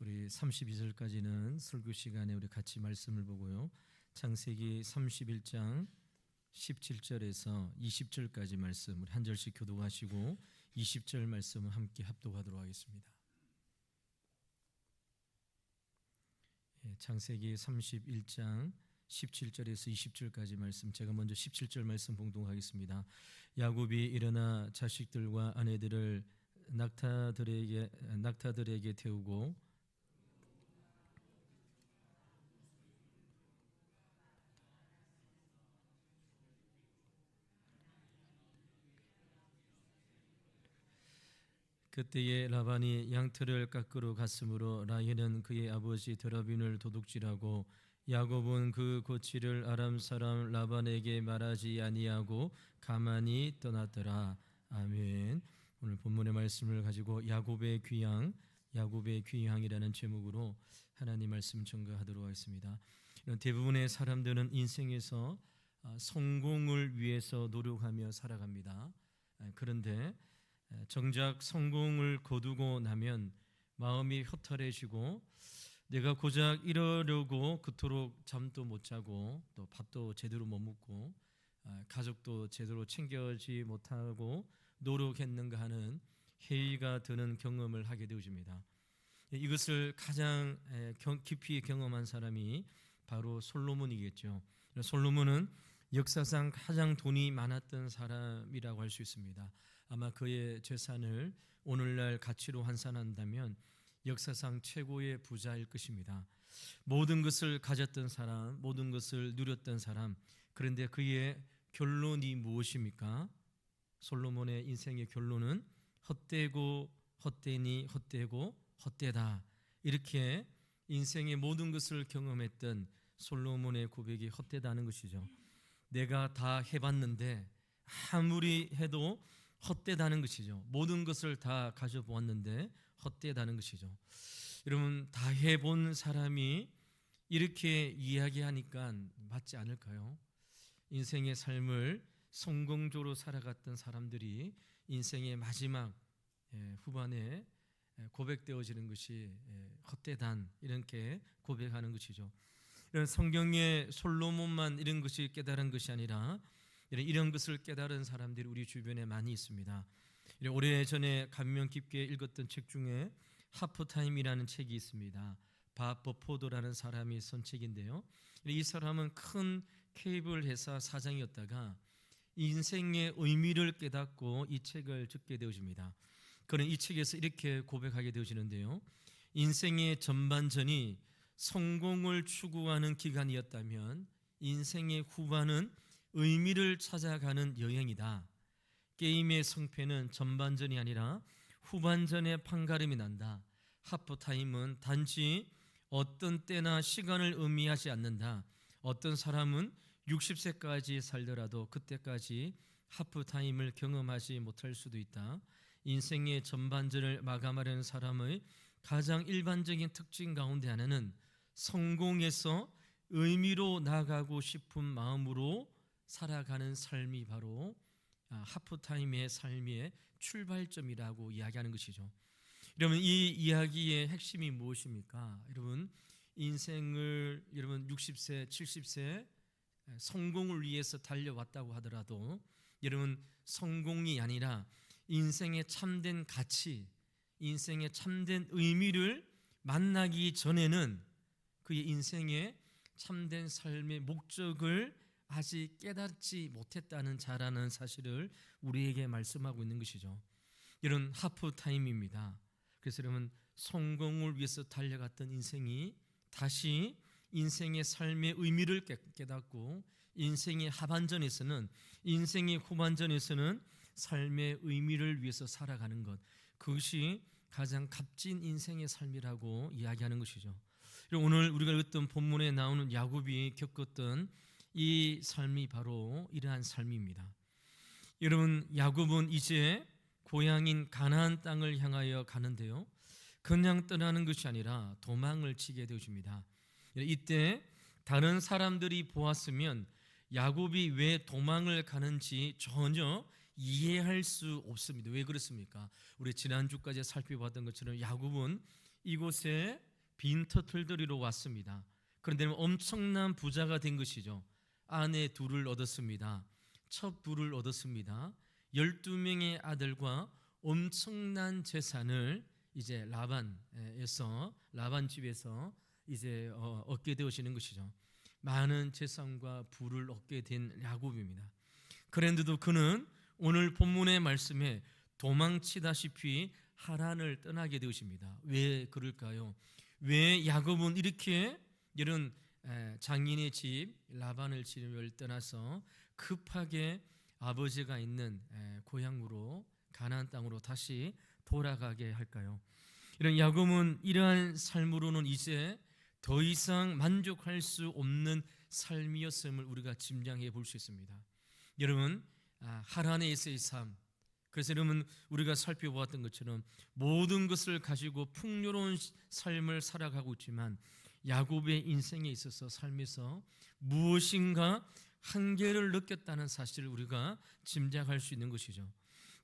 우리 32절까지는 설교 시간에 우리 같이 말씀을 보고요. 창세기 31장 17절에서 20절까지 말씀 우리 한 절씩 교독하시고 20절 말씀을 함께 합독하도록 하겠습니다. 창세기 31장 17절에서 20절까지 말씀, 제가 먼저 17절 말씀 봉독하겠습니다. 야곱이 일어나 자식들과 아내들을 낙타들에게 태우고 그때에 라반이 양털을 깎으러 갔으므로 라헬은 그의 아버지 드라빈을 도둑질하고 야곱은 그 고치를 아람 사람 라반에게 말하지 아니하고 가만히 떠났더라. 아멘. 오늘 본문의 말씀을 가지고 야곱의 귀향이라는 제목으로 하나님 말씀 전가하도록 하겠습니다. 대부분의 사람들은 인생에서 성공을 위해서 노력하며 살아갑니다. 그런데 정작 성공을 거두고 나면 마음이 허탈해지고 내가 고작 이러려고 그토록 잠도 못 자고 또 밥도 제대로 못 먹고 가족도 제대로 챙겨지 못하고 노력했는가 하는 회의가 드는 경험을 하게 되어집니다. 이것을 가장 깊이 경험한 사람이 바로 솔로몬이겠죠. 솔로몬은 역사상 가장 돈이 많았던 사람이라고 할 수 있습니다. 아마 그의 재산을 오늘날 가치로 환산한다면 역사상 최고의 부자일 것입니다. 모든 것을 가졌던 사람, 모든 것을 누렸던 사람, 그런데 그의 결론이 무엇입니까? 솔로몬의 인생의 결론은 헛되고 헛되니 헛되고 헛되다. 이렇게 인생의 모든 것을 경험했던 솔로몬의 고백이 헛되다는 것이죠. 내가 다 해봤는데 아무리 해도 헛되다는 것이죠. 모든 것을 다 가져보았는데 헛되다는 것이죠. 여러분, 다 해본 사람이 이렇게 이야기하니까 맞지 않을까요? 인생의 삶을 성공적으로 살아갔던 사람들이 인생의 마지막 후반에 고백되어지는 것이 헛되단, 이렇게 고백하는 것이죠. 이런 성경의 솔로몬만 이런 것이 깨달은 것이 아니라 이런 것을 깨달은 사람들이 우리 주변에 많이 있습니다. 오래전에 감명 깊게 읽었던 책 중에 하프타임이라는 책이 있습니다. 밥 버포드라는 사람이 쓴 책인데요. 이 사람은 큰 케이블 회사 사장이었다가 인생의 의미를 깨닫고 이 책을 적게 되어집니다. 그는 이 책에서 이렇게 고백하게 되어지는데요. 인생의 전반전이 성공을 추구하는 기간이었다면 인생의 후반은 의미를 찾아가는 여행이다. 게임의 성패는 전반전이 아니라 후반전에 판가름이 난다. 하프타임은 단지 어떤 때나 시간을 의미하지 않는다. 어떤 사람은 60세까지 살더라도 그때까지 하프타임을 경험하지 못할 수도 있다. 인생의 전반전을 마감하려는 사람의 가장 일반적인 특징 가운데 하나는 성공에서 의미로 나아가고 싶은 마음으로 살아가는 삶이 바로 하프타임의 삶의 출발점이라고 이야기하는 것이죠. 여러분, 이 이야기의 핵심이 무엇입니까? 여러분, 인생을 60세, 70세 성공을 위해서 달려왔다고 하더라도 여러분, 성공이 아니라 인생의 참된 가치, 인생의 참된 의미를 만나기 전에는 그의 인생의 참된 삶의 목적을 아직 깨닫지 못했다는 자라는 사실을 우리에게 말씀하고 있는 것이죠. 이런 하프타임입니다. 그래서 여러분, 성공을 위해서 달려갔던 인생이 다시 인생의 삶의 의미를 깨닫고 인생의 하반전에서는, 인생의 후반전에서는 삶의 의미를 위해서 살아가는 것, 그것이 가장 값진 인생의 삶이라고 이야기하는 것이죠. 오늘 우리가 읽었던 본문에 나오는 야곱이 겪었던 이 삶이 바로 이러한 삶입니다. 여러분, 야곱은 이제 고향인 가나안 땅을 향하여 가는데요, 그냥 떠나는 것이 아니라 도망을 치게 되어집니다. 이때 다른 사람들이 보았으면 야곱이 왜 도망을 가는지 전혀 이해할 수 없습니다. 왜 그렇습니까? 우리 지난주까지 살펴봤던 것처럼 야곱은 이곳에 빈터털들이로 왔습니다. 그런데 엄청난 부자가 된 것이죠. 아내 둘을 얻었습니다. 첩부를 얻었습니다. 12명의 아들과 엄청난 재산을 이제 라반 집에서 이제 얻게 되어지는 것이죠. 많은 재산과 부를 얻게 된 야곱입니다. 그런데도 그는 오늘 본문의 말씀에 도망치다시피 하란을 떠나게 되십니다. 왜 그럴까요? 왜 야곱은 이렇게 이런 장인의 집 라반을 집을 떠나서 급하게 아버지가 있는 고향으로 가나안 땅으로 다시 돌아가게 할까요? 이런 야곱은 이러한 삶으로는 이제 더 이상 만족할 수 없는 삶이었음을 우리가 짐작해 볼 수 있습니다. 여러분, 하란에서의 삶, 그래서 여러분 우리가 살펴보았던 것처럼 모든 것을 가지고 풍요로운 삶을 살아가고 있지만 야곱의 인생에 있어서 삶에서 무엇인가 한계를 느꼈다는 사실을 우리가 짐작할 수 있는 것이죠.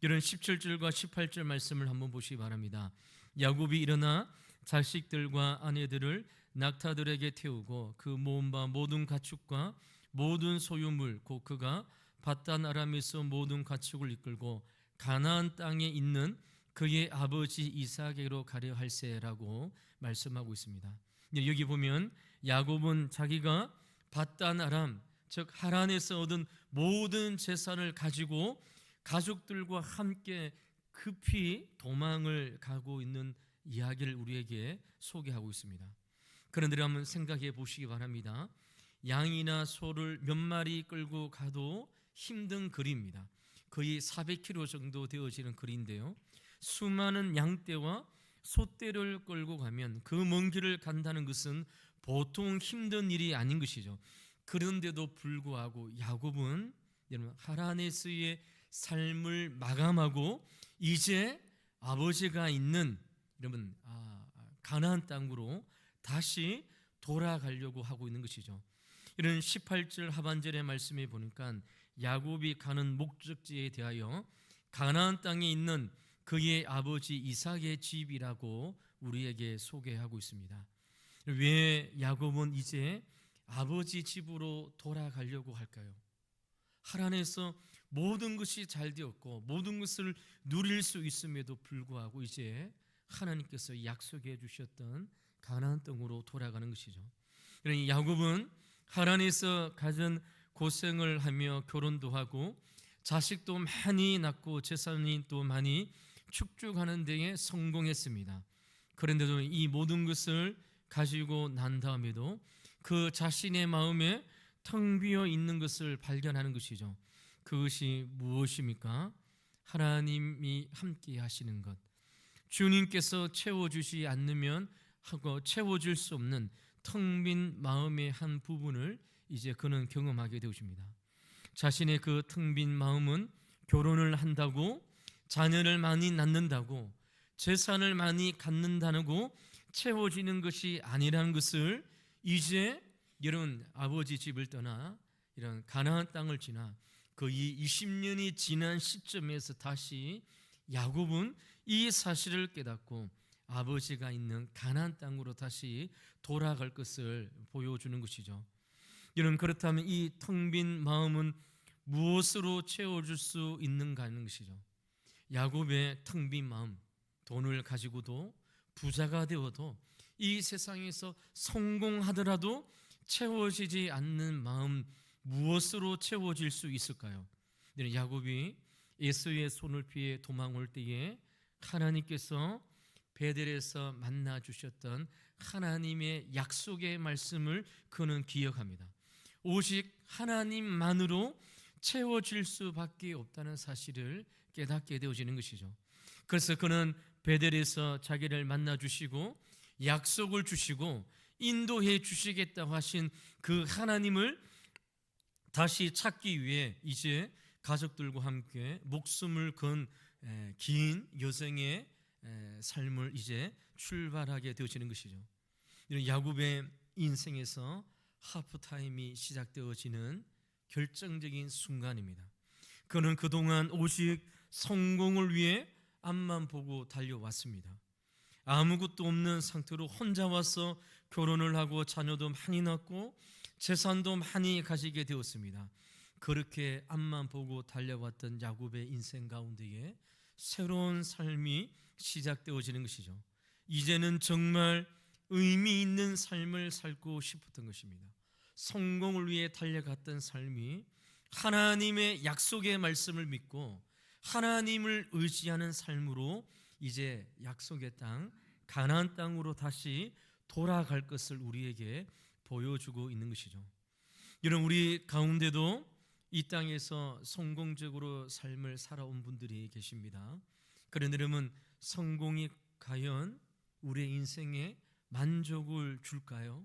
이런 17절과 18절 말씀을 한번 보시기 바랍니다. 야곱이 일어나 자식들과 아내들을 낙타들에게 태우고 그 모은 바 모든 가축과 모든 소유물 곧 그가 밧단 아람에서 모든 가축을 이끌고 가나안 땅에 있는 그의 아버지 이삭에게로 가려 할세라고 말씀하고 있습니다. 여기 보면 야곱은 자기가 밧단 아람 즉 하란에서 얻은 모든 재산을 가지고 가족들과 함께 급히 도망을 가고 있는 이야기를 우리에게 소개하고 있습니다. 그런데 한번 생각해 보시기 바랍니다. 양이나 소를 몇 마리 끌고 가도 힘든 거리입니다. 거의 400km 정도 되어지는 거리인데요. 수많은 양떼와 소떼를 끌고 가면 그 먼 길을 간다는 것은 보통 힘든 일이 아닌 것이죠. 그런데도 불구하고 야곱은 여러분 하란에서의 삶을 마감하고 이제 아버지가 있는 여러분 가나안 땅으로 다시 돌아가려고 하고 있는 것이죠. 이런 18절 하반절의 말씀에 보니까 야곱이 가는 목적지에 대하여 가나안 땅에 있는 그의 아버지 이삭의 집이라고 우리에게 소개하고 있습니다. 왜 야곱은 이제 아버지 집으로 돌아가려고 할까요? 하란에서 모든 것이 잘 되었고 모든 것을 누릴 수 있음에도 불구하고 이제 하나님께서 약속해 주셨던 가나안 땅으로 돌아가는 것이죠. 그러니 야곱은 하란에서 가진 고생을 하며 결혼도 하고 자식도 많이 낳고 재산이 또 많이 축적하는 데에 성공했습니다. 그런데도 이 모든 것을 가지고 난 다음에도 그 자신의 마음에 텅 비어 있는 것을 발견하는 것이죠. 그것이 무엇입니까? 하나님이 함께 하시는 것, 주님께서 채워주지 않으면 하고 채워줄 수 없는 텅 빈 마음의 한 부분을 이제 그는 경험하게 되십니다. 자신의 그 텅 빈 마음은 결혼을 한다고 자녀를 많이 낳는다고 재산을 많이 갖는다고 채워지는 것이 아니라는 것을 이제 이런 아버지 집을 떠나 이런 가나안 땅을 지나 거의 20년이 지난 시점에서 다시 야곱은 이 사실을 깨닫고 아버지가 있는 가나안 땅으로 다시 돌아갈 것을 보여주는 것이죠. 여러분, 그렇다면 이 텅 빈 마음은 무엇으로 채워줄 수 있는가 하는 것이죠. 야곱의 텅 빈 마음, 돈을 가지고도 부자가 되어도 이 세상에서 성공하더라도 채워지지 않는 마음, 무엇으로 채워질 수 있을까요? 야곱이 에서의 손을 피해 도망올 때에 하나님께서 베델에서 만나 주셨던 하나님의 약속의 말씀을 그는 기억합니다. 오직 하나님만으로 채워질 수밖에 없다는 사실을 깨닫게 되어지는 것이죠. 그래서 그는 베델에서 자기를 만나 주시고 약속을 주시고 인도해 주시겠다고 하신 그 하나님을 다시 찾기 위해 이제 가족들과 함께 목숨을 건 긴 여정의 삶을 이제 출발하게 되어지는 것이죠. 야곱의 인생에서 하프타임이 시작되어지는 결정적인 순간입니다. 그는 그동안 오직 성공을 위해 앞만 보고 달려왔습니다. 아무것도 없는 상태로 혼자 와서 결혼을 하고 자녀도 많이 낳고 재산도 많이 가지게 되었습니다. 그렇게 앞만 보고 달려왔던 야곱의 인생 가운데에 새로운 삶이 시작되어지는 것이죠. 이제는 정말 의미 있는 삶을 살고 싶었던 것입니다. 성공을 위해 달려갔던 삶이 하나님의 약속의 말씀을 믿고 하나님을 의지하는 삶으로 이제 약속의 땅 가나안 땅으로 다시 돌아갈 것을 우리에게 보여주고 있는 것이죠. 이런 우리 가운데도 이 땅에서 성공적으로 삶을 살아온 분들이 계십니다. 그런데 여러분, 성공이 과연 우리의 인생에 만족을 줄까요?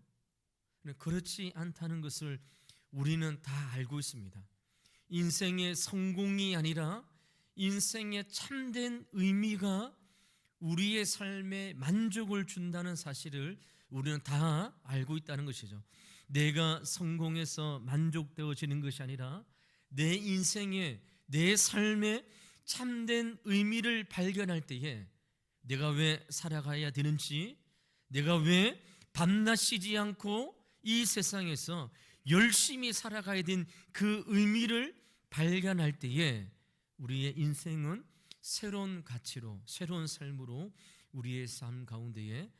그렇지 않다는 것을 우리는 다 알고 있습니다. 인생의 성공이 아니라 인생의 참된 의미가 우리의 삶에 만족을 준다는 사실을 우리는 다 알고 있다는 것이죠. 내가 성공해서 만족되어지는 것이 아니라 내 인생에, 내 삶에 참된 의미를 발견할 때에 내가 왜 살아가야 되는지, 내가 왜 밤낮 쉬지 않고 이 세상에서 열심히 살아가야 된 그 의미를 발견할 때에 우리의 인생은 새로운 가치로, 새로운 삶으로 우리의 삶 가운데에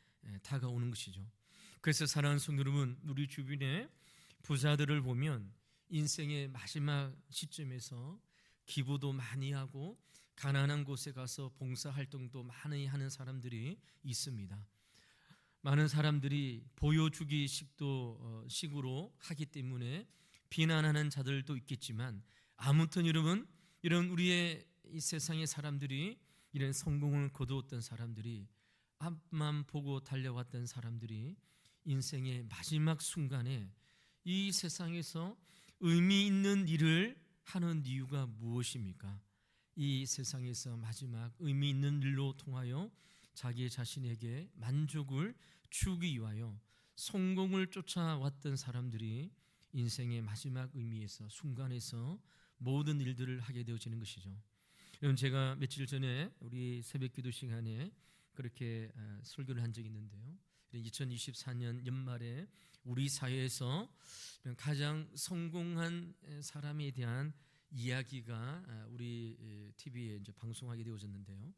다가오는 것이죠. 그래서 사랑하는 성도 여러분, 우리 주변에 부자들을 보면 인생의 마지막 시점에서 기부도 많이 하고 가난한 곳에 가서 봉사활동도 많이 하는 사람들이 있습니다. 많은 사람들이 보여주기 식으로 하기 때문에 비난하는 자들도 있겠지만, 아무튼 여러분, 이런 우리의 이 세상의 사람들이, 이런 성공을 거두었던 사람들이, 앞만 보고 달려왔던 사람들이 인생의 마지막 순간에 이 세상에서 의미 있는 일을 하는 이유가 무엇입니까? 이 세상에서 마지막 의미 있는 일로 통하여 자기 자신에게 만족을 주기 위하여 성공을 쫓아왔던 사람들이 인생의 마지막 의미에서, 순간에서 모든 일들을 하게 되어지는 것이죠. 여러분, 제가 며칠 전에 우리 새벽기도 시간에 그렇게 설교를 한 적이 있는데요. 2024년 연말에 우리 사회에서 가장 성공한 사람에 대한 이야기가 우리 TV에 이제 방송하게 되어졌는데요.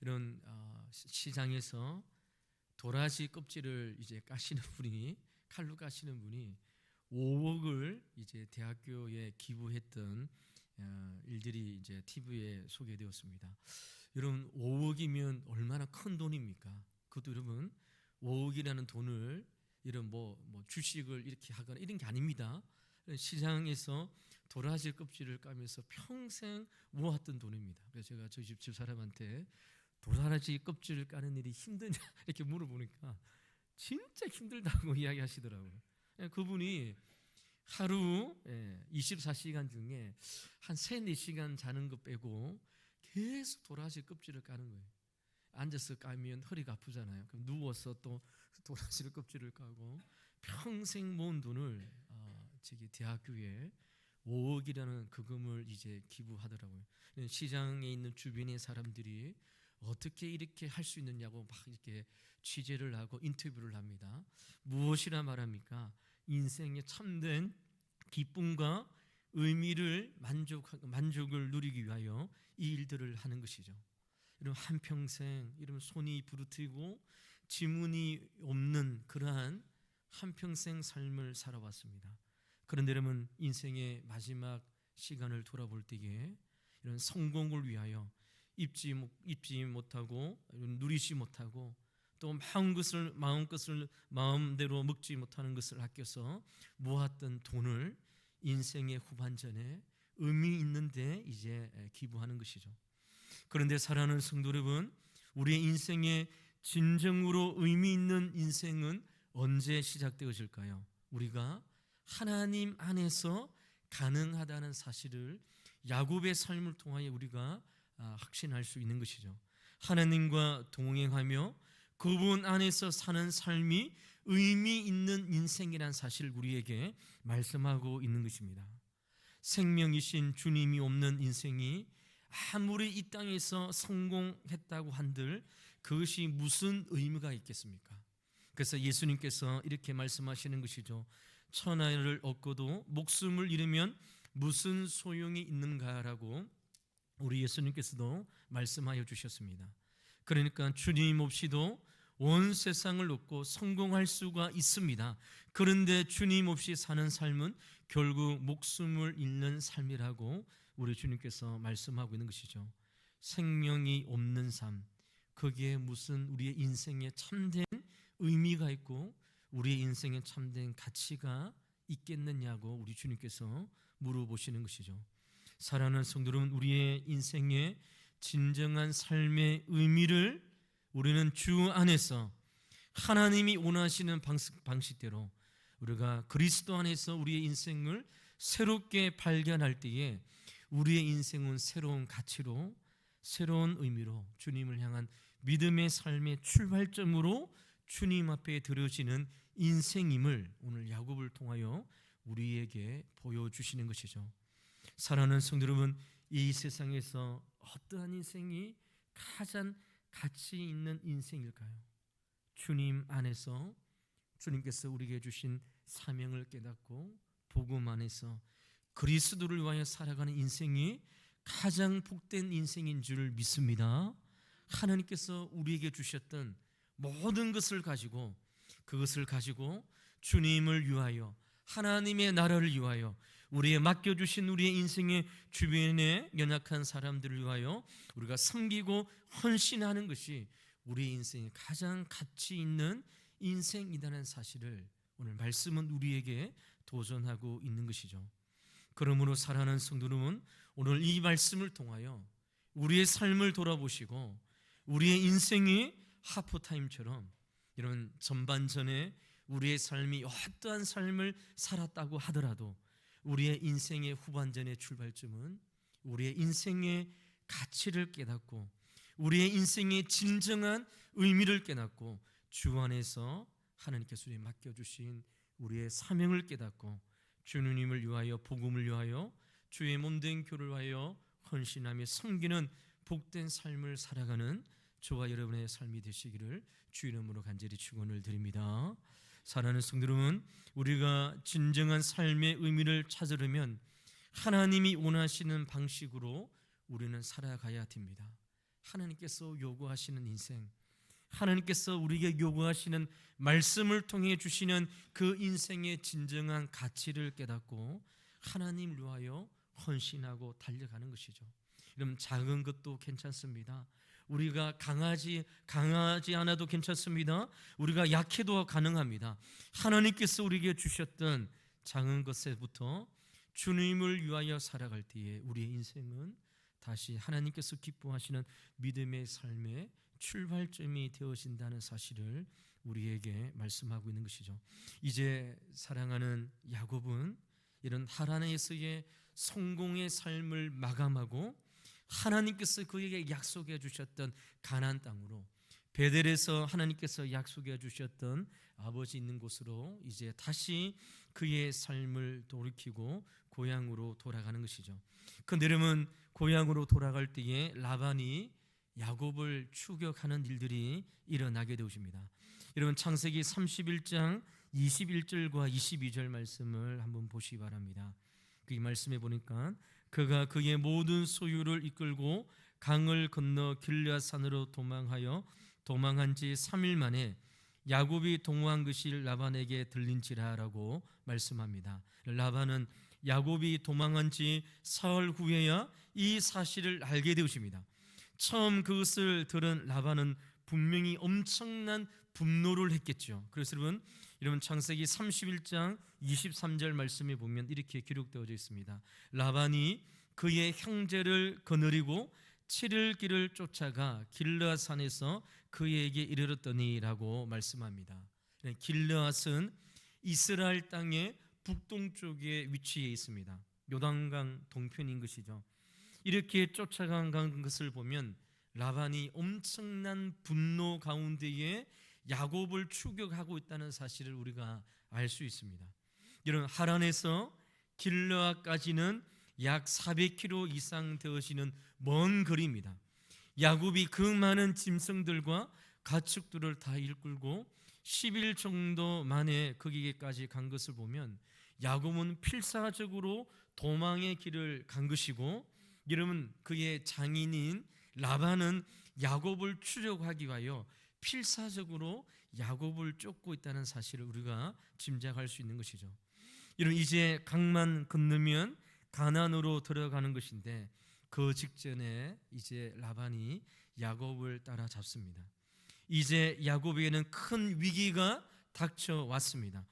이런 시장에서 도라지 껍질을 이제 까시는 분이, 칼로 까시는 분이 5억을 이제 대학교에 기부했던 일들이 이제 TV에 소개되었습니다. 여러분, 5억이면 얼마나 큰 돈입니까? 그것도 여러분 5억이라는 돈을 이런 뭐 주식을 이렇게 하거나 이런 게 아닙니다. 시장에서 도라지 껍질을 까면서 평생 모았던 돈입니다. 그래서 제가 저희 집 사람한테 도라지 껍질을 까는 일이 힘드냐 이렇게 물어보니까 진짜 힘들다고 이야기하시더라고요. 그분이 하루 24시간 중에 한 3-4시간 자는 거 빼고 계속 도라지 껍질을 까는 거예요. 앉아서 까면 허리가 아프잖아요. 그럼 누워서 또 도라지 껍질을 까고 평생 모은 돈을 저기 대학교에 5억이라는 금을 이제 기부하더라고요. 시장에 있는 주변의 사람들이 어떻게 이렇게 할 수 있느냐고 막 이렇게 취재를 하고 인터뷰를 합니다. 무엇이라 말합니까? 인생의 참된 기쁨과 의미를 만족을 누리기 위하여 이 일들을 하는 것이죠. 이런 한평생 이런 손이 부르트고 지문이 없는 그러한 한평생 삶을 살아왔습니다. 그런데 여러분, 인생의 마지막 시간을 돌아볼 때에 이런 성공을 위하여 입지 못하고 누리지 못하고 또 마음대로 먹지 못하는 것을 아껴서 모았던 돈을 인생의 후반전에 의미 있는데 이제 기부하는 것이죠. 그런데 사랑하는 성도 여러분, 우리의 인생에 진정으로 의미 있는 인생은 언제 시작되어질까요? 우리가 하나님 안에서 가능하다는 사실을 야곱의 삶을 통하여 우리가 확신할 수 있는 것이죠. 하나님과 동행하며 그분 안에서 사는 삶이 의미 있는 인생이라는 사실을 우리에게 말씀하고 있는 것입니다. 생명이신 주님이 없는 인생이 아무리 이 땅에서 성공했다고 한들 그것이 무슨 의미가 있겠습니까? 그래서 예수님께서 이렇게 말씀하시는 것이죠. 천하를 얻고도 목숨을 잃으면 무슨 소용이 있는가라고 우리 예수님께서도 말씀하여 주셨습니다. 그러니까 주님 없이도 온 세상을 얻고 성공할 수가 있습니다. 그런데 주님 없이 사는 삶은 결국 목숨을 잃는 삶이라고 우리 주님께서 말씀하고 있는 것이죠. 생명이 없는 삶, 거기에 무슨 우리의 인생에 참된 의미가 있고 우리의 인생에 참된 가치가 있겠느냐고 우리 주님께서 물어보시는 것이죠. 사랑하는 성도 여러분, 우리의 인생의 진정한 삶의 의미를 우리는 주 안에서 하나님이 원하시는 방식대로 우리가 그리스도 안에서 우리의 인생을 새롭게 발견할 때에 우리의 인생은 새로운 가치로, 새로운 의미로 주님을 향한 믿음의 삶의 출발점으로 주님 앞에 들어지는 인생임을 오늘 야곱을 통하여 우리에게 보여주시는 것이죠. 사랑하는 성도 여러분, 이 세상에서 어떠한 인생이 가장 가치 있는 인생일까요? 주님 안에서 주님께서 우리에게 주신 사명을 깨닫고 복음 안에서 그리스도를 위하여 살아가는 인생이 가장 복된 인생인 줄 믿습니다. 하나님께서 우리에게 주셨던 모든 것을 가지고 그것을 가지고 주님을 위하여 하나님의 나라를 위하여 우리의 맡겨주신 우리의 인생의 주변에 연약한 사람들을 위하여 우리가 섬기고 헌신하는 것이 우리의 인생의 가장 가치 있는 인생이라는 사실을 오늘 말씀은 우리에게 도전하고 있는 것이죠. 그러므로 사랑하는 성도 여러분, 오늘 이 말씀을 통하여 우리의 삶을 돌아보시고 우리의 인생이 하프타임처럼 이런 전반전에 우리의 삶이 어떠한 삶을 살았다고 하더라도 우리의 인생의 후반전의 출발점은 우리의 인생의 가치를 깨닫고 우리의 인생의 진정한 의미를 깨닫고 주 안에서 하나님께서 우리에게 맡겨주신 우리의 사명을 깨닫고 주님을 위하여 복음을 위하여 주의 몸된 교를 위하여 헌신하며 섬기는 복된 삶을 살아가는 저와 여러분의 삶이 되시기를 주 이름으로 간절히 축원을 드립니다. 사랑하는 성도 여러분, 우리가 진정한 삶의 의미를 찾으려면 하나님이 원하시는 방식으로 우리는 살아가야 됩니다. 하나님께서 요구하시는 인생, 하나님께서 우리에게 요구하시는 말씀을 통해 주시는 그 인생의 진정한 가치를 깨닫고 하나님을 위하여 헌신하고 달려가는 것이죠. 여러분, 작은 것도 괜찮습니다. 우리가 강하지 않아도 괜찮습니다. 우리가 약해도 가능합니다. 하나님께서 우리에게 주셨던 작은 것에부터 주님을 위하여 살아갈 때에 우리의 인생은 다시 하나님께서 기뻐하시는 믿음의 삶의 출발점이 되어진다는 사실을 우리에게 말씀하고 있는 것이죠. 이제 사랑하는 야곱은 이런 하란에서의 성공의 삶을 마감하고 하나님께서 그에게 약속해 주셨던 가나안 땅으로, 베델에서 하나님께서 약속해 주셨던 아버지 있는 곳으로 이제 다시 그의 삶을 돌이키고 고향으로 돌아가는 것이죠. 그런데 여러분, 고향으로 돌아갈 때에 라반이 야곱을 추격하는 일들이 일어나게 되십니다. 여러분, 창세기 31장 21절과 22절 말씀을 한번 보시기 바랍니다. 그 말씀에 보니까 그가 그의 모든 소유를 이끌고 강을 건너 길르앗산으로 도망한 지 3일 만에 야곱이 동호한 것이 라반에게 들린지라라고 말씀합니다. 라반은 야곱이 도망한 지 사흘 후에야 이 사실을 알게 되십니다. 처음 그것을 들은 라반은 분명히 엄청난 분노를 했겠죠. 그래서 여러분 창세기 31장 23절 말씀에 보면 이렇게 기록되어 있습니다. 라반이 그의 형제를 거느리고 7일 길을 쫓아가 길르앗산에서 그에게 이르렀더니라고 말씀합니다. 길르앗은 이스라엘 땅의 북동쪽에 위치해 있습니다. 요단강 동편인 것이죠. 이렇게 쫓아간 것을 보면 라반이 엄청난 분노 가운데에 야곱을 추격하고 있다는 사실을 우리가 알 수 있습니다. 이런 하란에서 길르앗까지는 약 400km 이상 되어지는 먼 거리입니다. 야곱이 그 많은 짐승들과 가축들을 다 이끌고 10일 정도 만에 거기까지 간 것을 보면 야곱은 필사적으로 도망의 길을 간 것이고, 여러분, 그의 장인인 라반은 야곱을 추적하기 위하여 필사적으로 야곱을 쫓고 있다는 사실을 우리가 짐작할 수 있는 것이죠. 이런 이제 강만 건너면 가나안으로 들어가는 것인데, 그 직전에 이제 라반이 야곱을 따라잡습니다. 이제 야곱에게는 큰 위기가 닥쳐왔습니다.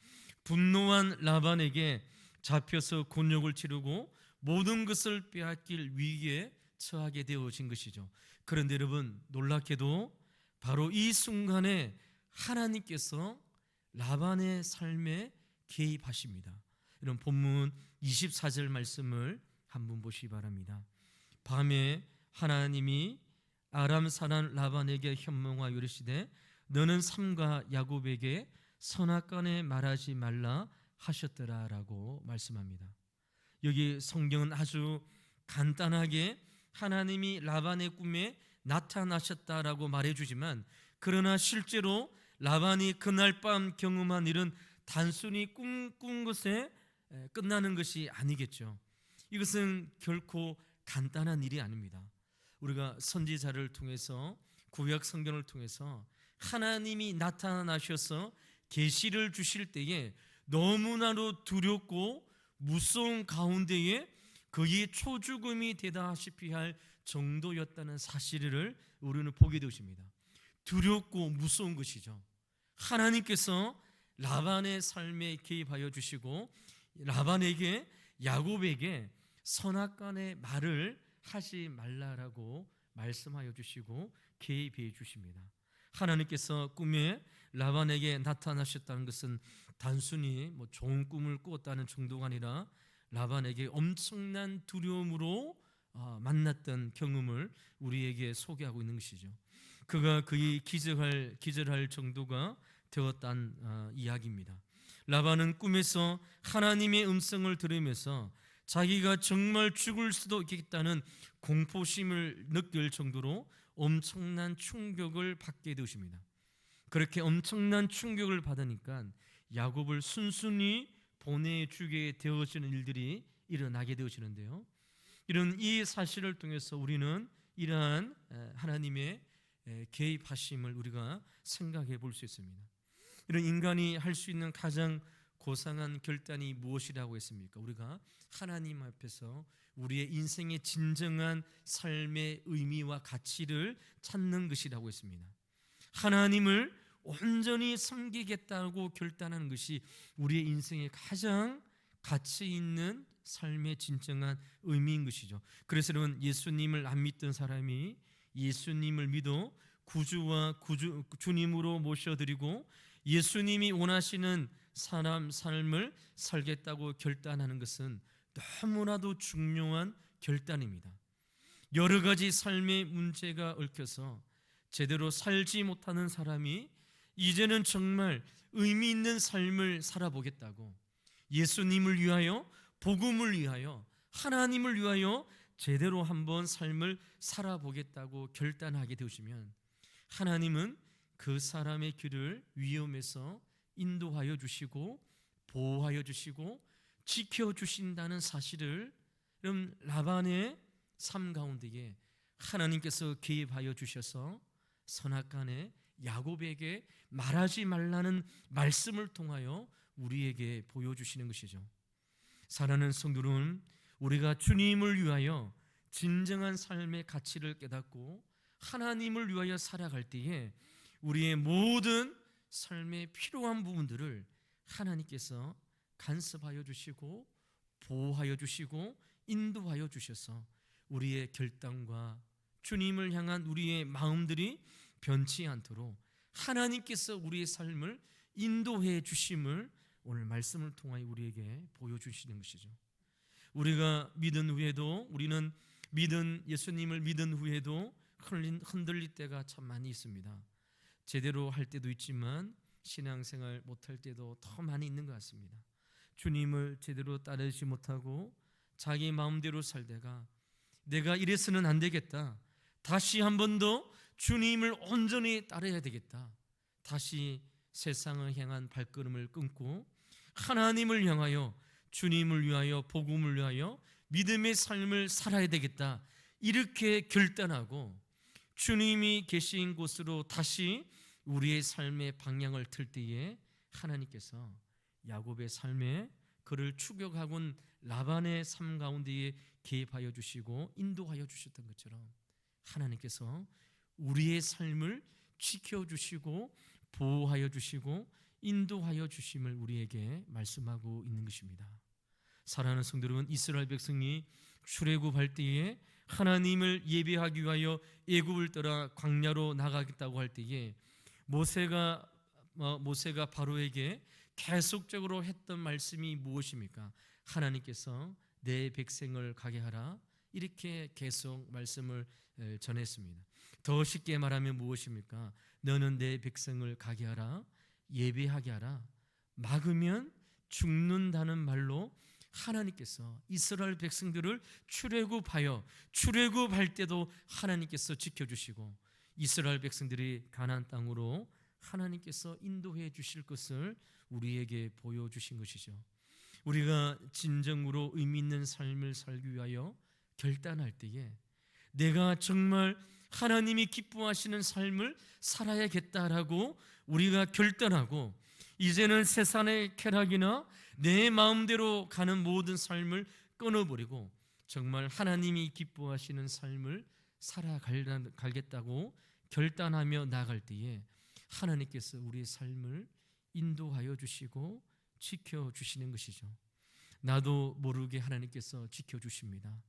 분노한 라반에게 잡혀서 곤욕을 치르고 모든 것을 빼앗길 위기에 처하게 되어진 것이죠. 그런데 여러분, 놀랍게도 바로 이 순간에 하나님께서 라반의 삶에 개입하십니다. 이런 본문 24절 말씀을 한번 보시기 바랍니다. 밤에 하나님이 아람 사람 라반에게 현몽하여 이르시되 너는 삼가 야곱에게 선악간에 말하지 말라 하셨더라라고 말씀합니다. 여기 성경은 아주 간단하게 하나님이 라반의 꿈에 나타나셨다라고 말해주지만, 그러나 실제로 라반이 그날 밤 경험한 일은 단순히 꾼 것에 끝나는 것이 아니겠죠. 이것은 결코 간단한 일이 아닙니다. 우리가 선지자를 통해서, 구약 성경을 통해서 하나님이 나타나셔서 계시를 주실 때에 너무나도 두렵고 무서운 가운데에 거의 초죽음이 되다시피 할 정도였다는 사실을 우리는 보게 되십니다. 두렵고 무서운 것이죠. 하나님께서 라반의 삶에 개입하여 주시고 라반에게, 야곱에게 선악간의 말을 하지 말라라고 말씀하여 주시고 개입해 주십니다. 하나님께서 꿈에 라반에게 나타나셨다는 것은 단순히 좋은 꿈을 꾸었다는 정도가 아니라 라반에게 엄청난 두려움으로 만났던 경험을 우리에게 소개하고 있는 것이죠. 그가 거의 기절할 정도가 되었다는 이야기입니다. 라반은 꿈에서 하나님의 음성을 들으면서 자기가 정말 죽을 수도 있겠다는 공포심을 느낄 정도로 엄청난 충격을 받게 되십니다. 그렇게 엄청난 충격을 받으니까 야곱을 순순히 보내주게 되어지는 일들이 일어나게 되어지는데요. 이런 이 사실을 통해서 우리는 이러한 하나님의 개입하심을 우리가 생각해 볼 수 있습니다. 이런 인간이 할 수 있는 가장 고상한 결단이 무엇이라고 했습니까? 우리가 하나님 앞에서 우리의 인생의 진정한 삶의 의미와 가치를 찾는 것이라고 했습니다. 하나님을 온전히 섬기겠다고 결단하는 것이 우리의 인생의 가장 가치 있는 삶의 진정한 의미인 것이죠. 그래서 여러분, 예수님을 안 믿던 사람이 예수님을 믿어 구주와 주님으로 모셔드리고 예수님이 원하시는 사람 삶을 살겠다고 결단하는 것은 너무나도 중요한 결단입니다. 여러 가지 삶의 문제가 얽혀서 제대로 살지 못하는 사람이 이제는 정말 의미 있는 삶을 살아보겠다고, 예수님을 위하여, 복음을 위하여, 하나님을 위하여 제대로 한번 삶을 살아보겠다고 결단하게 되시면 하나님은 그 사람의 길을 위험에서 인도하여 주시고 보호하여 주시고 지켜주신다는 사실을 여러분, 라반의 삶 가운데에 하나님께서 개입하여 주셔서 선악간에 야곱에게 말하지 말라는 말씀을 통하여 우리에게 보여주시는 것이죠. 사랑하는 성도는 우리가 주님을 위하여 진정한 삶의 가치를 깨닫고 하나님을 위하여 살아갈 때에 우리의 모든 삶의 필요한 부분들을 하나님께서 간섭하여 주시고 보호하여 주시고 인도하여 주셔서 우리의 결단과 주님을 향한 우리의 마음들이 변치 않도록 하나님께서 우리의 삶을 인도해 주심을 오늘 말씀을 통하여 우리에게 보여주시는 것이죠. 우리가 믿은 후에도, 우리는 예수님을 믿은 후에도 흔들릴 때가 참 많이 있습니다. 제대로 할 때도 있지만 신앙생활 못할 때도 더 많이 있는 것 같습니다. 주님을 제대로 따르지 못하고 자기 마음대로 살다가 내가 이래서는 안 되겠다, 다시 한 번 더 주님을 온전히 따라야 되겠다. 다시 세상을 향한 발걸음을 끊고 하나님을 향하여, 주님을 위하여, 복음을 위하여 믿음의 삶을 살아야 되겠다. 이렇게 결단하고 주님이 계신 곳으로 다시 우리의 삶의 방향을 틀 때에 하나님께서 야곱의 삶에 그를 추격하곤 라반의 삶 가운데에 개입하여 주시고 인도하여 주셨던 것처럼 하나님께서 우리의 삶을 지켜주시고 보호하여 주시고 인도하여 주심을 우리에게 말씀하고 있는 것입니다. 사랑하는 성도 여러분, 이스라엘 백성이 출애굽할 때에 하나님을 예배하기 위하여 애굽을 떠나 광야로 나가겠다고 할 때에 모세가 바로에게 계속적으로 했던 말씀이 무엇입니까? 하나님께서 내 백성을 가게 하라, 이렇게 계속 말씀을 전했습니다. 더 쉽게 말하면 무엇입니까? 너는 내 백성을 가게 하라, 예배하게 하라. 막으면 죽는다는 말로 하나님께서 이스라엘 백성들을 출애굽할 때도 하나님께서 지켜주시고 이스라엘 백성들이 가나안 땅으로 하나님께서 인도해 주실 것을 우리에게 보여주신 것이죠. 우리가 진정으로 의미 있는 삶을 살기 위하여 결단할 때에 내가 정말 하나님이 기뻐하시는 삶을 살아야겠다라고 우리가 결단하고 이제는 세상의 쾌락이나 내 마음대로 가는 모든 삶을 끊어버리고 정말 하나님이 기뻐하시는 삶을 살아가겠다고 결단하며 나갈 때에 하나님께서 우리의 삶을 인도하여 주시고 지켜주시는 것이죠. 나도 모르게 하나님께서 지켜주십니다.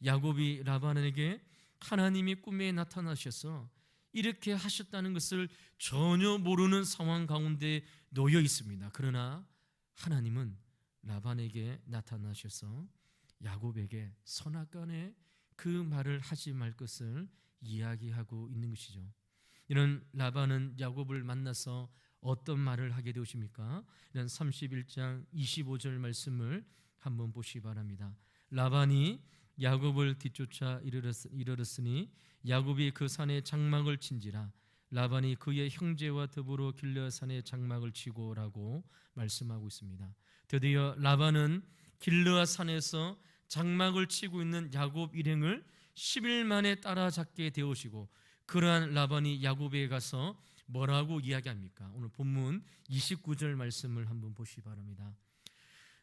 야곱이 라반에게 하나님이 꿈에 나타나셔서 이렇게 하셨다는 것을 전혀 모르는 상황 가운데 놓여 있습니다. 그러나 하나님은 라반에게 나타나셔서 야곱에게 선악간에 그 말을 하지 말 것을 이야기하고 있는 것이죠. 이런 라반은 야곱을 만나서 어떤 말을 하게 되십니까? 이런 31장 25절 말씀을 한번 보시기 바랍니다. 라반이 야곱을 뒤쫓아 이르렀으니 야곱이 그 산에 장막을 친지라 라반이 그의 형제와 더불어 길르앗산에 장막을 치고라고 말씀하고 있습니다. 드디어 라반은 길르앗산에서 장막을 치고 있는 야곱 일행을 10일 만에 따라잡게 되오시고 그러한 라반이 야곱에게 가서 뭐라고 이야기합니까? 오늘 본문 29절 말씀을 한번 보시기 바랍니다.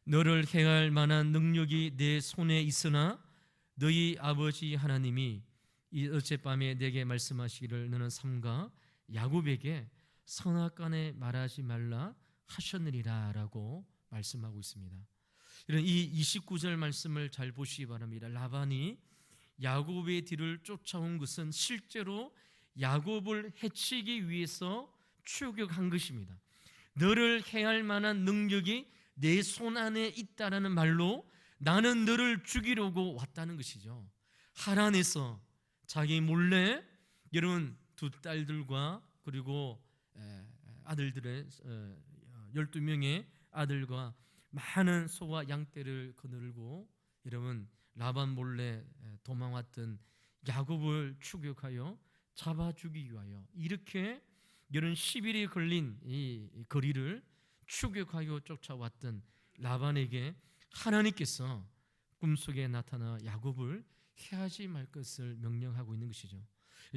너를 해할 만한 능력이 내 손에 있으나 너희 아버지 하나님이 이 어젯밤에 내게 말씀하시기를 너는 삼가 야곱에게 선악간에 말하지 말라 하셨느니라 라고 말씀하고 있습니다. 이런 이 29절 말씀을 잘 보시기 바랍니다. 라반이 야곱의 뒤를 쫓아온 것은 실제로 야곱을 해치기 위해서 추격한 것입니다. 너를 해할 만한 능력이 내 손 안에 있다라는 말로 나는 너를 죽이려고 왔다는 것이죠. 하란에서 자기 몰래 여러분 두 딸들과 그리고 아들들의 12명의 아들과 많은 소와 양떼를 거느리고 여러분 라반 몰래 도망왔던 야곱을 추격하여 잡아 죽이기 위하여 이렇게 이런 10일이 걸린 이 거리를 추격하여 쫓아왔던 라반에게 하나님께서 꿈속에 나타나 야곱을 해하지 말 것을 명령하고 있는 것이죠.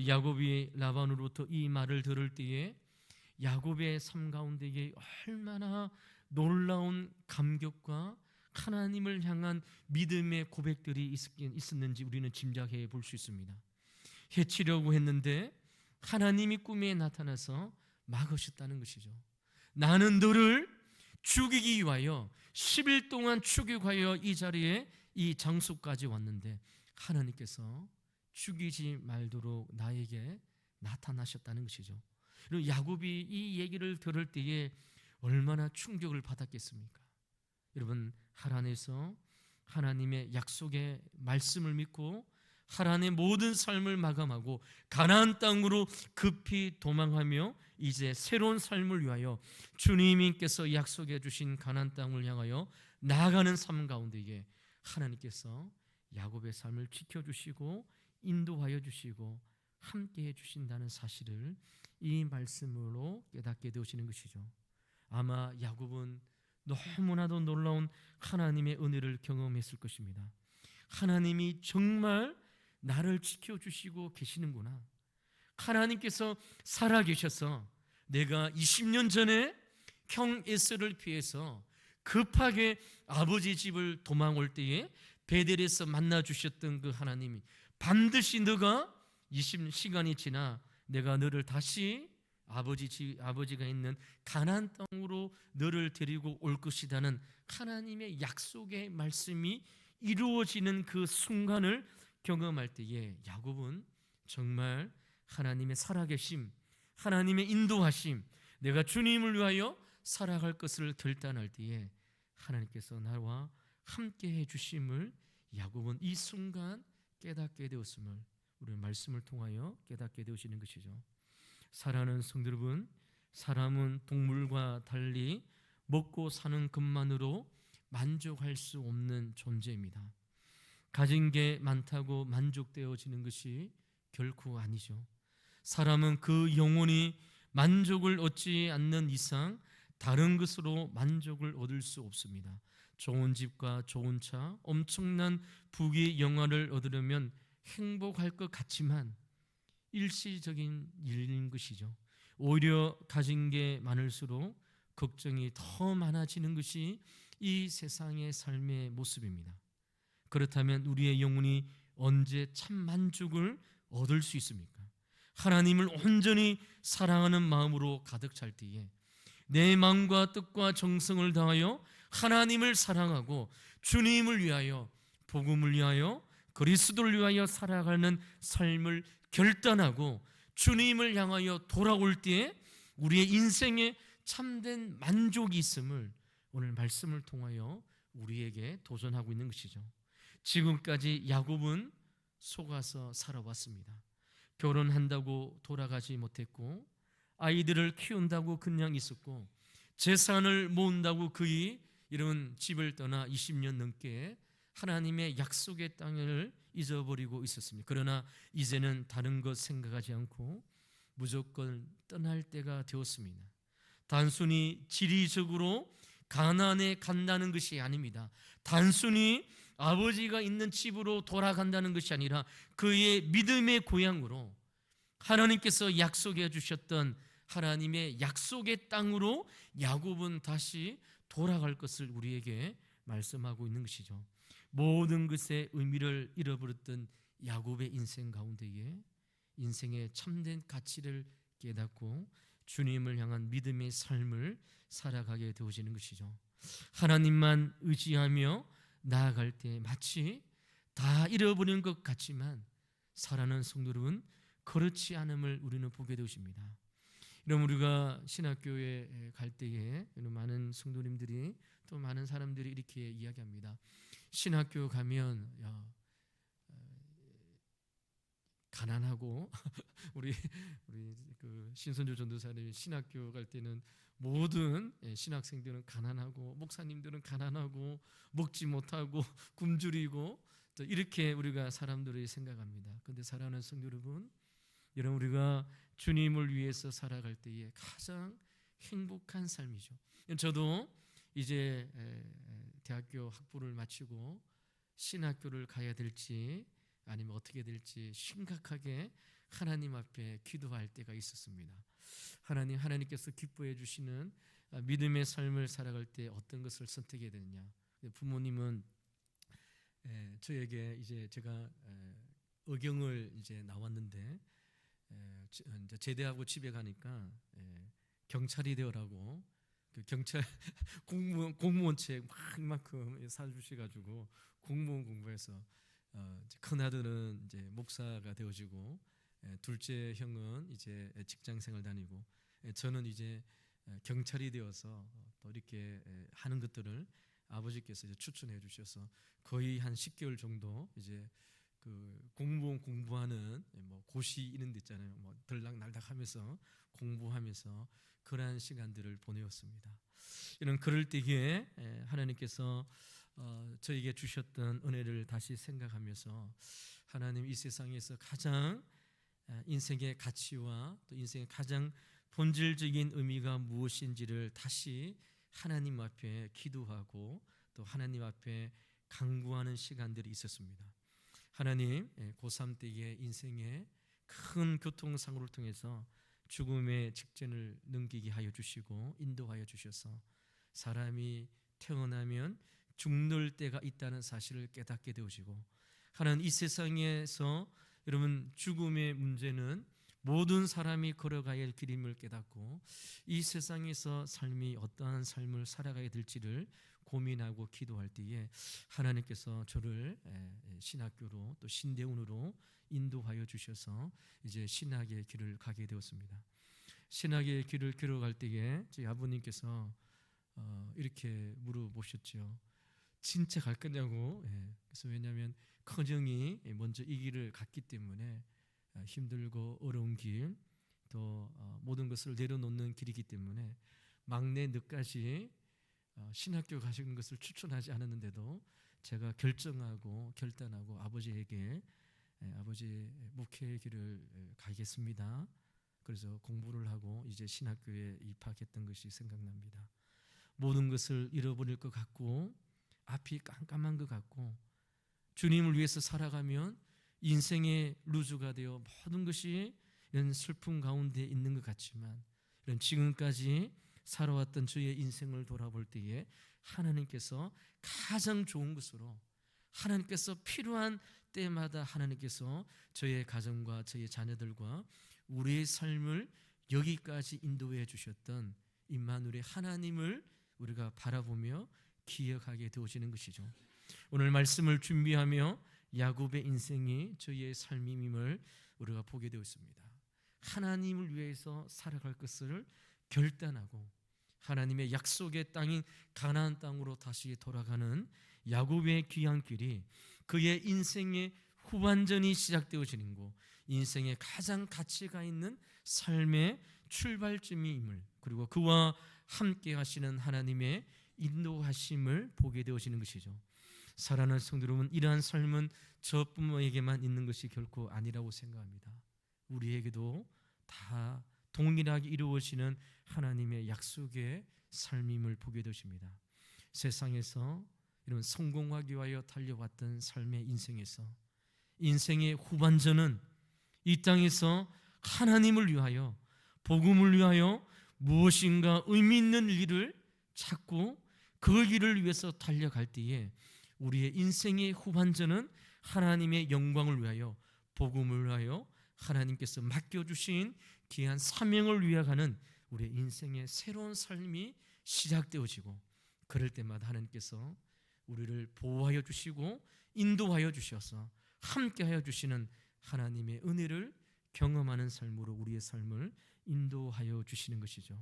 야곱이 라반으로부터 이 말을 들을 때에 야곱의 삶 가운데에 얼마나 놀라운 감격과 하나님을 향한 믿음의 고백들이 있었는지 우리는 짐작해 볼 수 있습니다. 해치려고 했는데 하나님이 꿈에 나타나서 막으셨다는 것이죠. 나는 너를 죽이기 위하여 10일 동안 추격하여 이 자리에 이 장소까지 왔는데 하나님께서 죽이지 말도록 나에게 나타나셨다는 것이죠. 그리고 야곱이 이 얘기를 들을 때에 얼마나 충격을 받았겠습니까? 여러분 하란에서 하나님의 약속의 말씀을 믿고 하란의 모든 삶을 마감하고 가나안 땅으로 급히 도망하며 이제 새로운 삶을 위하여 주님께서 약속해 주신 가나안 땅을 향하여 나아가는 삶 가운데에 하나님께서 야곱의 삶을 지켜주시고 인도하여 주시고 함께 해주신다는 사실을 이 말씀으로 깨닫게 되시는 것이죠. 아마 야곱은 너무나도 놀라운 하나님의 은혜를 경험했을 것입니다. 하나님이 정말 나를 지켜주시고 계시는구나. 하나님께서 살아계셔서 내가 20년 전에 형 에서를 피해서 급하게 아버지 집을 도망 올 때에 베델에서 만나 주셨던 그 하나님이 반드시 너가 20시간이 지나 내가 너를 다시 아버지가 있는 가나안 땅으로 너를 데리고 올 것이라는 하나님의 약속의 말씀이 이루어지는 그 순간을 경험할 때에 야곱은 정말 하나님의 살아계심, 하나님의 인도하심, 내가 주님을 위하여 살아갈 것을 결단할 때에 하나님께서 나와 함께 해주심을 야곱은 이 순간 깨닫게 되었음을 우리 말씀을 통하여 깨닫게 되시는 것이죠. 사랑하는 성도 여러분, 사람은 동물과 달리 먹고 사는 것만으로 만족할 수 없는 존재입니다. 가진 게 많다고 만족되어지는 것이 결코 아니죠. 사람은 그 영혼이 만족을 얻지 않는 이상 다른 것으로 만족을 얻을 수 없습니다. 좋은 집과 좋은 차, 엄청난 부귀 영화를 얻으려면 행복할 것 같지만 일시적인 일인 것이죠. 오히려 가진 게 많을수록 걱정이 더 많아지는 것이 이 세상의 삶의 모습입니다. 그렇다면 우리의 영혼이 언제 참 만족을 얻을 수 있습니까? 하나님을 온전히 사랑하는 마음으로 가득 찰 때에 내 마음과 뜻과 정성을 다하여 하나님을 사랑하고 주님을 위하여, 복음을 위하여, 그리스도를 위하여 살아가는 삶을 결단하고 주님을 향하여 돌아올 때에 우리의 인생에 참된 만족이 있음을 오늘 말씀을 통하여 우리에게 도전하고 있는 것이죠. 지금까지 야곱은 속아서 살아왔습니다. 결혼한다고 돌아가지 못했고, 아이들을 키운다고 그냥 있었고, 재산을 모은다고 그의 이런 집을 떠나 20년 넘게 하나님의 약속의 땅을 잊어버리고 있었습니다. 그러나 이제는 다른 것 생각하지 않고 무조건 떠날 때가 되었습니다. 단순히 지리적으로 가나안에 간다는 것이 아닙니다. 단순히 아버지가 있는 집으로 돌아간다는 것이 아니라 그의 믿음의 고향으로, 하나님께서 약속해 주셨던 하나님의 약속의 땅으로 야곱은 다시 돌아갈 것을 우리에게 말씀하고 있는 것이죠. 모든 것의 의미를 잃어버렸던 야곱의 인생 가운데에 인생의 참된 가치를 깨닫고 주님을 향한 믿음의 삶을 살아가게 되어지는 것이죠. 하나님만 의지하며 나아갈 때 마치 다 잃어버린 것 같지만 살아가는 성도 여러분, 그렇지 않음을 우리는 보게 되십니다. 이런 우리가 신학교에 갈 때에 많은 성도님들이 또 많은 사람들이 이렇게 이야기합니다. 신학교 가면 가난하고 우리 그 신선조 전도사님이 신학교 갈 때는 모든 신학생들은 가난하고 목사님들은 가난하고 먹지 못하고 굶주리고 이렇게 우리가 사람들이 생각합니다. 그런데 사랑하는 성도 여러분, 우리가 주님을 위해서 살아갈 때에 가장 행복한 삶이죠. 저도 이제 대학교 학부를 마치고 신학교를 가야 될지 아니면 어떻게 될지 심각하게 하나님 앞에 기도할 때가 있었습니다. 하나님께서 기뻐해 주시는 믿음의 삶을 살아갈 때 어떤 것을 선택해야 되느냐. 부모님은 저에게 이제 제가 의경을 이제 나왔는데 이제 제대하고 집에 가니까 경찰이 되어라고 그 경찰 공무원 책 막 이만큼 사주셔가지고 공무원 공부해서 큰 아들은 이제 목사가 되어지고 둘째 형은 이제 직장생활 다니고 저는 이제 경찰이 되어서 또 이렇게 하는 것들을 아버지께서 이제 추천해 주셔서 거의 한 10개월 정도 이제 그 공무원 공부하는 뭐 고시 이런 데 있잖아요. 뭐 들락날락하면서 공부하면서 그러한 시간들을 보내었습니다. 이런 그럴 때에 하나님께서 저에게 주셨던 은혜를 다시 생각하면서 하나님 이 세상에서 가장 인생의 가치와 또 인생의 가장 본질적인 의미가 무엇인지를 다시 하나님 앞에 기도하고 또 하나님 앞에 간구하는 시간들이 있었습니다. 하나님, 고3 때의 인생의 큰 교통사고를 통해서 죽음의 직전을 넘기게 하여 주시고 인도하여 주셔서 사람이 태어나면 죽는 때가 있다는 사실을 깨닫게 되어지고, 하나님, 이 세상에서 여러분 죽음의 문제는 모든 사람이 걸어가야 할 길임을 깨닫고 이 세상에서 삶이 어떠한 삶을 살아가야 될지를 고민하고 기도할 때에 하나님께서 저를 신학교로 또 신대원으로 인도하여 주셔서 이제 신학의 길을 가게 되었습니다. 신학의 길을 걸어갈 때에 저희 아버님께서 이렇게 물어보셨죠. 진짜 갈 거냐고. 그래서 왜냐하면 큰형이 먼저 이 길을 갔기 때문에 힘들고 어려운 길, 또 모든 것을 내려놓는 길이기 때문에 막내 늦까지 신학교 가시는 것을 추천하지 않았는데도 제가 결단하고 아버지에게 아버지 목회의 길을 가겠습니다. 그래서 공부를 하고 이제 신학교에 입학했던 것이 생각납니다. 모든 것을 잃어버릴 것 같고 앞이 깜깜한 것 같고 주님을 위해서 살아가면 인생의 루즈가 되어 모든 것이 이런 슬픔 가운데 있는 것 같지만 이런 지금까지 살아왔던 저의 인생을 돌아볼 때에 하나님께서 가장 좋은 것으로 하나님께서 필요한 때마다 하나님께서 저의 가정과 저의 자녀들과 우리의 삶을 여기까지 인도해 주셨던 임마누엘의 하나님을 우리가 바라보며 기억하게 되어지는 것이죠. 오늘 말씀을 준비하며 야곱의 인생이 저희의 삶임을 우리가 보게 되었습니다. 하나님을 위해서 살아갈 것을 결단하고 하나님의 약속의 땅인 가나안 땅으로 다시 돌아가는 야곱의 귀한 길이 그의 인생의 후반전이 시작되어지는 곳, 인생의 가장 가치가 있는 삶의 출발점임을, 그리고 그와 함께 하시는 하나님의 인도하심을 보게 되어지는 것이죠. 사랑하는 성도 여러분, 이러한 삶은 저뿐에게만 있는 것이 결코 아니라고 생각합니다. 우리에게도 다 동일하게 이루어지는 하나님의 약속의 삶임을 보게 되십니다. 세상에서 이런 성공하기 위하여 달려왔던 삶의 인생에서 인생의 후반전은 이 땅에서 하나님을 위하여 복음을 위하여 무엇인가 의미 있는 일을 찾고 그 일을 위해서 달려갈 때에 우리의 인생의 후반전은 하나님의 영광을 위하여 복음을 위하여 하나님께서 맡겨주신 귀한 사명을 위해 가는 우리의 인생의 새로운 삶이 시작되어지고, 그럴 때마다 하나님께서 우리를 보호하여 주시고 인도하여 주셔서 함께하여 주시는 하나님의 은혜를 경험하는 삶으로 우리의 삶을 인도하여 주시는 것이죠.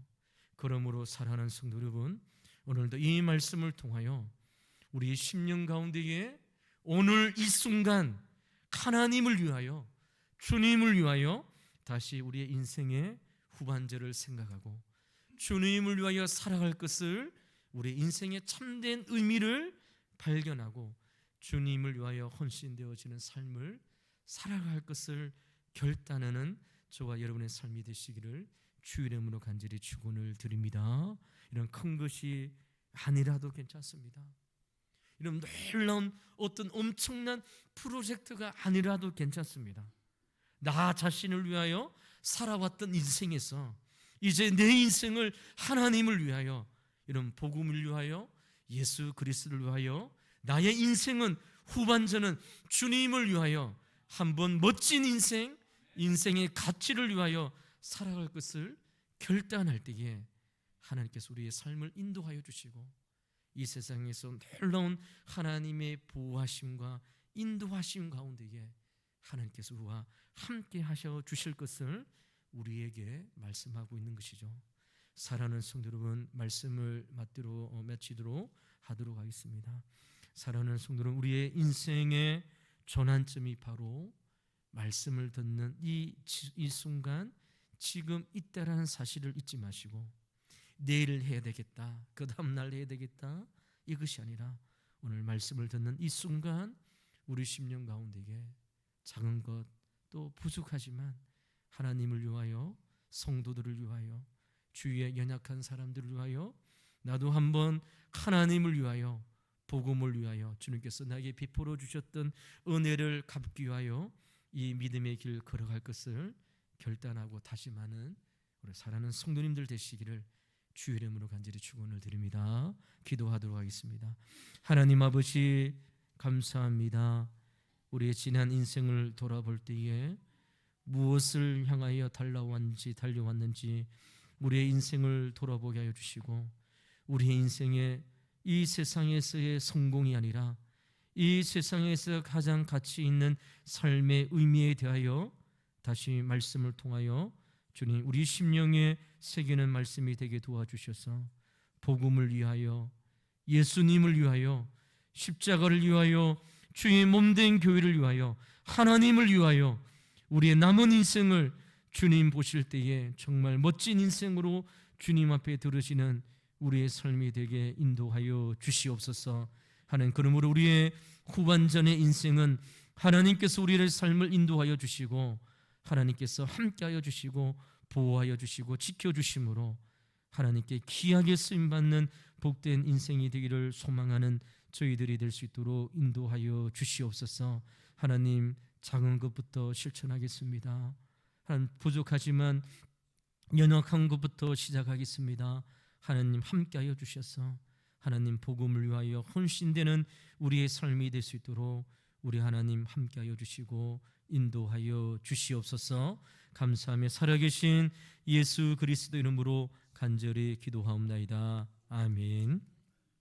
그러므로 사랑하는 성도 여러분, 오늘도 이 말씀을 통하여 우리의 심령 가운데에 오늘 이 순간 하나님을 위하여 주님을 위하여 다시 우리의 인생의 후반절을 생각하고 주님을 위하여 살아갈 것을, 우리의 인생의 참된 의미를 발견하고 주님을 위하여 헌신되어지는 삶을 살아갈 것을 결단하는 저와 여러분의 삶이 되시기를 주의 이름으로 간절히 축원을 드립니다. 이런 큰 것이 아니라도 괜찮습니다. 이런 놀라운 어떤 엄청난 프로젝트가 아니라도 괜찮습니다. 나 자신을 위하여 살아왔던 인생에서 이제 내 인생을 하나님을 위하여, 이런 복음을 위하여, 예수 그리스도를 위하여, 나의 인생은 후반전은 주님을 위하여 한번 멋진 인생의 가치를 위하여 살아갈 것을 결단할 때에 하나님께서 우리의 삶을 인도하여 주시고 이 세상에서 놀라운 하나님의 보호하심과 인도하심 가운데에 하나님께서 우리와 함께 하셔 주실 것을 우리에게 말씀하고 있는 것이죠. 사랑하는 성도 여러분, 말씀을 마치도록 하도록 하겠습니다. 사랑하는 성도 여러분, 우리의 인생의 전환점이 바로 말씀을 듣는 이 순간, 지금 있다라는 사실을 잊지 마시고 내일 해야 되겠다, 그 다음날 해야 되겠다, 이것이 아니라 오늘 말씀을 듣는 이 순간 우리 심령 가운데에 작은 것 또 부족하지만 하나님을 위하여, 성도들을 위하여, 주위의 연약한 사람들을 위하여, 나도 한번 하나님을 위하여, 복음을 위하여, 주님께서 나에게 베풀어 주셨던 은혜를 갚기 위하여 이 믿음의 길 걸어갈 것을 결단하고 다짐하는 우리 사랑하는 성도님들 되시기를 주의 이름으로 간절히 축원을 드립니다. 기도하도록 하겠습니다. 하나님 아버지, 감사합니다. 우리의 지난 인생을 돌아볼 때에 무엇을 향하여 달려왔는지 우리의 인생을 돌아보게 하여 주시고, 우리의 인생에 이 세상에서의 성공이 아니라 이 세상에서 가장 가치 있는 삶의 의미에 대하여 다시 말씀을 통하여 주님 우리 심령에 새기는 말씀이 되게 도와주셔서 복음을 위하여, 예수님을 위하여, 십자가를 위하여, 주의 몸된 교회를 위하여, 하나님을 위하여 우리의 남은 인생을 주님 보실 때에 정말 멋진 인생으로 주님 앞에 들으시는 우리의 삶이 되게 인도하여 주시옵소서 하는, 그러므로 우리의 후반전의 인생은 하나님께서 우리의 삶을 인도하여 주시고 하나님께서 함께하여 주시고 보호하여 주시고 지켜주심으로 하나님께 귀하게 쓰임받는 복된 인생이 되기를 소망하는 저희들이 될 수 있도록 인도하여 주시옵소서. 하나님, 작은 것부터 실천하겠습니다. 하나님, 부족하지만 연약한 것부터 시작하겠습니다. 하나님 함께하여 주셔서 하나님 복음을 위하여 헌신되는 우리의 삶이 될 수 있도록 우리 하나님 함께하여 주시고 인도하여 주시옵소서. 감사하며 살아계신 예수 그리스도 이름으로 간절히 기도하옵나이다. 아멘.